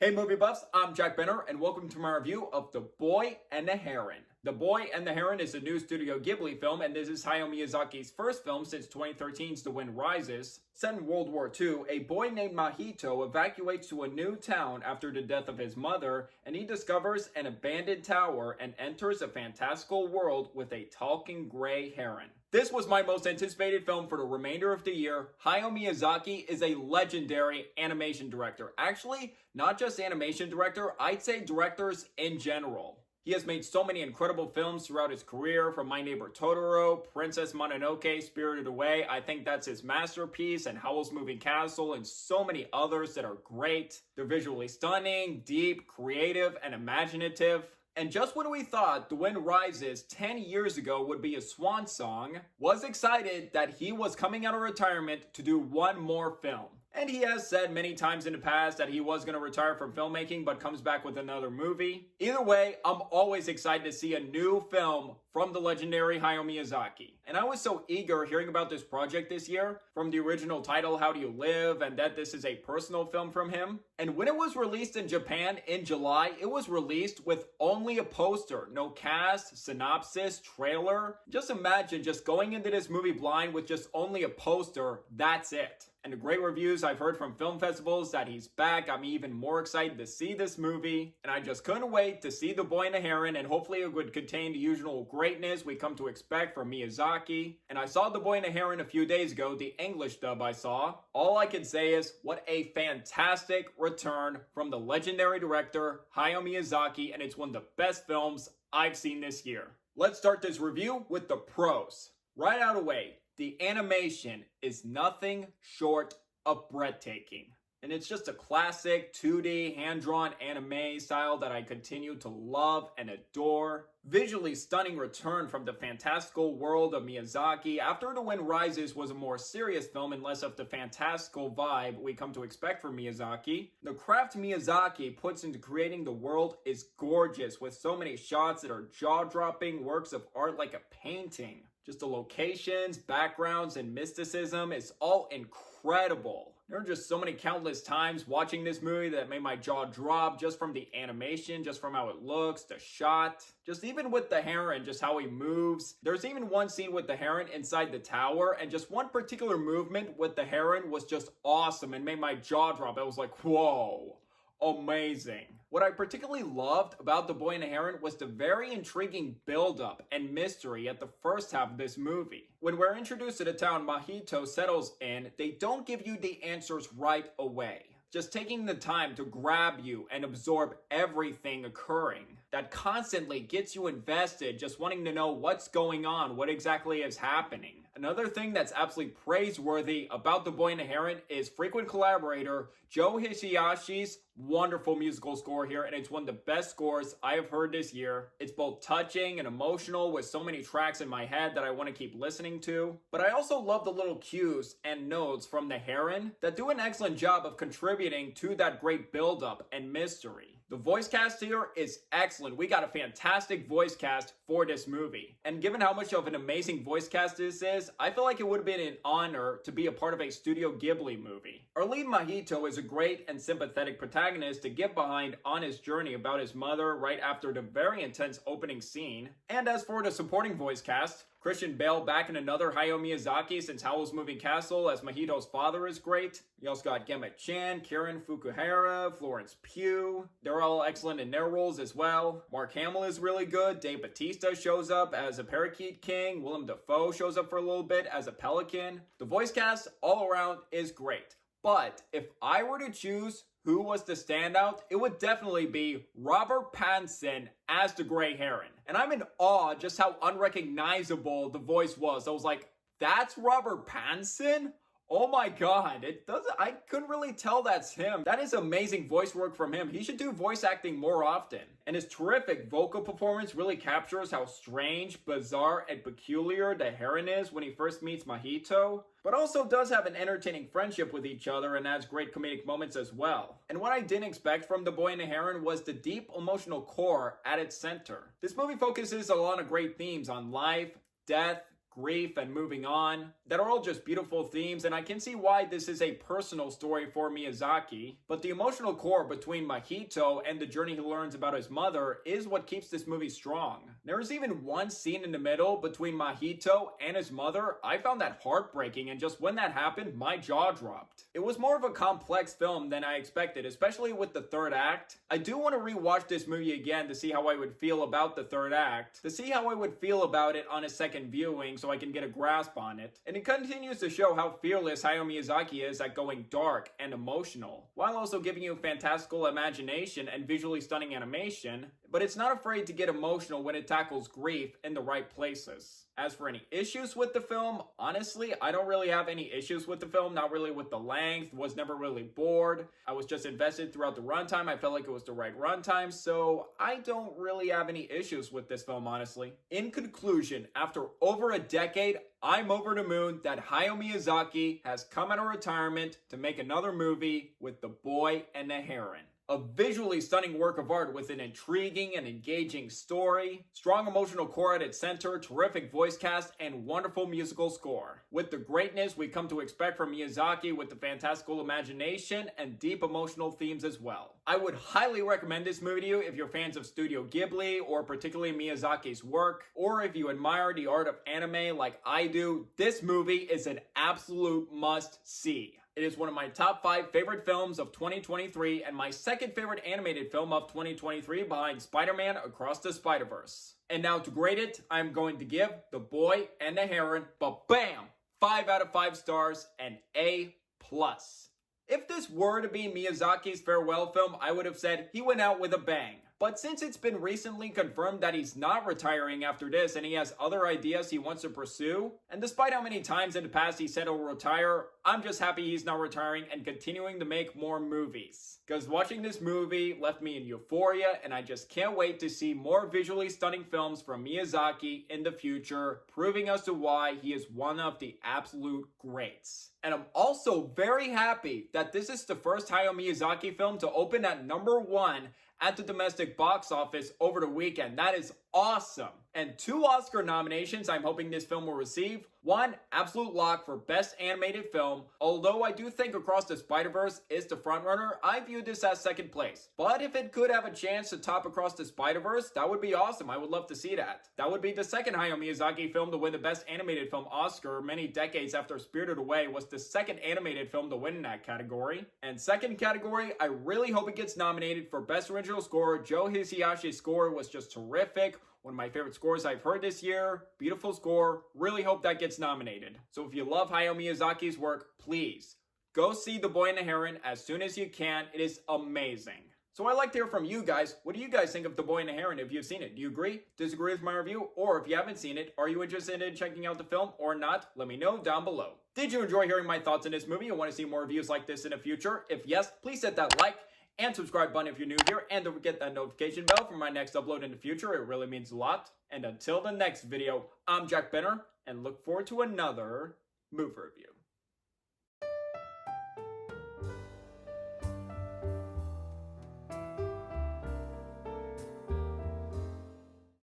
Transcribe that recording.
Hey movie buffs, I'm Jack Benner and welcome to my review of The Boy and the Heron. The Boy and the Heron is a new Studio Ghibli film, and this is Hayao Miyazaki's first film since 2013's The Wind Rises. Set in World War II, a boy named Mahito evacuates to a new town after the death of his mother, and he discovers an abandoned tower and enters a fantastical world with a talking gray heron. This was my most anticipated film for the remainder of the year. Hayao Miyazaki is a legendary animation director. Actually, not just animation director, I'd say directors in general. He has made so many incredible films throughout his career, from My Neighbor Totoro, Princess Mononoke, Spirited Away. I think that's his masterpiece, and Howl's Moving Castle, and so many others that are great. They're visually stunning, deep, creative, and imaginative. And just when we thought The Wind Rises 10 years ago would be a swan song, was excited that he was coming out of retirement to do one more film. And he has said many times in the past that he was going to retire from filmmaking but comes back with another movie. Either way, I'm always excited to see a new film from the legendary Hayao Miyazaki. And I was so eager hearing about this project this year, from the original title How Do You Live, and that this is a personal film from him. And when it was released in Japan in July, it was released with only a poster, no cast, synopsis, trailer. Just imagine just going into this movie blind with just only a poster, that's it. And the great reviews I've heard from film festivals that he's back got me even more excited to see this movie. And I just couldn't wait to see The Boy and the Heron, and hopefully it would contain the usual greatness we come to expect from Miyazaki. And I saw The Boy and the Heron a few days ago, the English dub I saw. All I can say is, what a fantastic return from the legendary director Hayao Miyazaki, and it's one of the best films I've seen this year. Let's start this review with the pros. Right out of the way, the animation is nothing short of breathtaking. And it's just a classic 2D hand-drawn anime style that I continue to love and adore. Visually stunning return from the fantastical world of Miyazaki. After The Wind Rises was a more serious film and less of the fantastical vibe we come to expect from Miyazaki. The craft Miyazaki puts into creating the world is gorgeous, with so many shots that are jaw-dropping works of art like a painting. Just the locations, backgrounds, and mysticism is all incredible. There are just so many countless times watching this movie that made my jaw drop just from the animation, just from how it looks, the shot. Just even with the heron, just how he moves. There's even one scene with the heron inside the tower, and just one particular movement with the heron was just awesome and made my jaw drop. I was like, whoa. Amazing. What I particularly loved about The Boy and the Heron was the very intriguing build-up and mystery at the first half of this movie. When we're introduced to the town Mahito settles in, they don't give you the answers right away. Just taking the time to grab you and absorb everything occurring. That constantly gets you invested, just wanting to know what's going on, what exactly is happening. Another thing that's absolutely praiseworthy about The Boy and the Heron is frequent collaborator Joe Hishiyashi's wonderful musical score here, and it's one of the best scores I have heard this year. It's both touching and emotional, with so many tracks in my head that I want to keep listening to. But I also love the little cues and notes from the Heron that do an excellent job of contributing to that great build-up and mystery. The voice cast here is excellent. We got a fantastic voice cast for this movie. And given how much of an amazing voice cast this is, I feel like it would have been an honor to be a part of a Studio Ghibli movie. Our lead Mahito is a great and sympathetic protagonist to get behind on his journey about his mother right after the very intense opening scene. And as for the supporting voice cast, Christian Bale back in another Hayao Miyazaki since Howl's Moving Castle as Mahito's father is great. You also got Gemma Chan, Karen Fukuhara, Florence Pugh. They're all excellent in their roles as well. Mark Hamill is really good. Dave Bautista shows up as a parakeet king. Willem Dafoe shows up for a little bit as a pelican. The voice cast all around is great. But if I were to choose who was the standout, it would definitely be Robert Pattinson as the Grey Heron. And I'm in awe just how unrecognizable the voice was. I was like, that's Robert Pattinson? Oh my god, I couldn't really tell that's him. That is amazing voice work from him. He should do voice acting more often. And his terrific vocal performance really captures how strange, bizarre, and peculiar the Heron is when he first meets Mahito, but also does have an entertaining friendship with each other and adds great comedic moments as well. And what I didn't expect from The Boy and the Heron was the deep emotional core at its center. This movie focuses a lot of great themes on life, death, grief and moving on that are all just beautiful themes, and I can see why this is a personal story for Miyazaki. But the emotional core between Mahito and the journey he learns about his mother is what keeps this movie strong. There is even one scene in the middle between Mahito and his mother. I found that heartbreaking, and just when that happened, my jaw dropped. It was more of a complex film than I expected, especially with the third act. I do want to rewatch this movie again to see how I would feel about the third act, to see how I would feel about it on a second viewing so I can get a grasp on it. And it continues to show how fearless Hayao Miyazaki is at going dark and emotional, while also giving you fantastical imagination and visually stunning animation, but it's not afraid to get emotional when it tackles grief in the right places. As for any issues with the film, honestly, I don't really have any issues with the film, not really with the length, was never really bored. I was just invested throughout the runtime, I felt like it was the right runtime, so I don't really have any issues with this film, honestly. In conclusion, after over a decade, I'm over the moon that Hayao Miyazaki has come out of retirement to make another movie with The Boy and the Heron. A visually stunning work of art with an intriguing and engaging story, strong emotional core at its center, terrific voice cast, and wonderful musical score. With the greatness we come to expect from Miyazaki with the fantastical imagination and deep emotional themes as well. I would highly recommend this movie to you if you're fans of Studio Ghibli or particularly Miyazaki's work, or if you admire the art of anime like I do. This movie is an absolute must-see. It is one of my top 5 favorite films of 2023 and my second favorite animated film of 2023 behind Spider-Man Across the Spider-Verse. And now to grade it, I'm going to give The Boy and the Heron, but bam! 5 out of 5 stars and A+. If this were to be Miyazaki's farewell film, I would have said he went out with a bang. But since it's been recently confirmed that he's not retiring after this and he has other ideas he wants to pursue, and despite how many times in the past he said he'll retire, I'm just happy he's not retiring and continuing to make more movies. Because watching this movie left me in euphoria, and I just can't wait to see more visually stunning films from Miyazaki in the future, proving as to why he is one of the absolute greats. And I'm also very happy that this is the first Hayao Miyazaki film to open at #1 at the domestic box office over the weekend. That is awesome. And 2 Oscar nominations I'm hoping this film will receive. 1, absolute lock for Best Animated Film. Although I do think Across the Spider-Verse is the frontrunner, I view this as second place. But if it could have a chance to top Across the Spider-Verse, that would be awesome. I would love to see that. That would be the second Hayao Miyazaki film to win the Best Animated Film Oscar many decades after Spirited Away was the second animated film to win in that category. And second category, I really hope it gets nominated for Best Original Score. Joe Hisayashi's score was just terrific. One of my favorite scores I've heard this year. Beautiful score. Really hope that gets nominated. So if you love Hayao Miyazaki's work, please go see The Boy and the Heron as soon as you can. It is amazing. So I'd like to hear from you guys. What do you guys think of The Boy and the Heron if you've seen it? Do you agree? Disagree with my review? Or if you haven't seen it, are you interested in checking out the film or not? Let me know down below. Did you enjoy hearing my thoughts on this movie and want to see more reviews like this in the future? If yes, please hit that like and subscribe button if you're new here, and don't forget that notification bell for my next upload in the future. It really means a lot. And until the next video, I'm Jack Benner, and look forward to another movie review.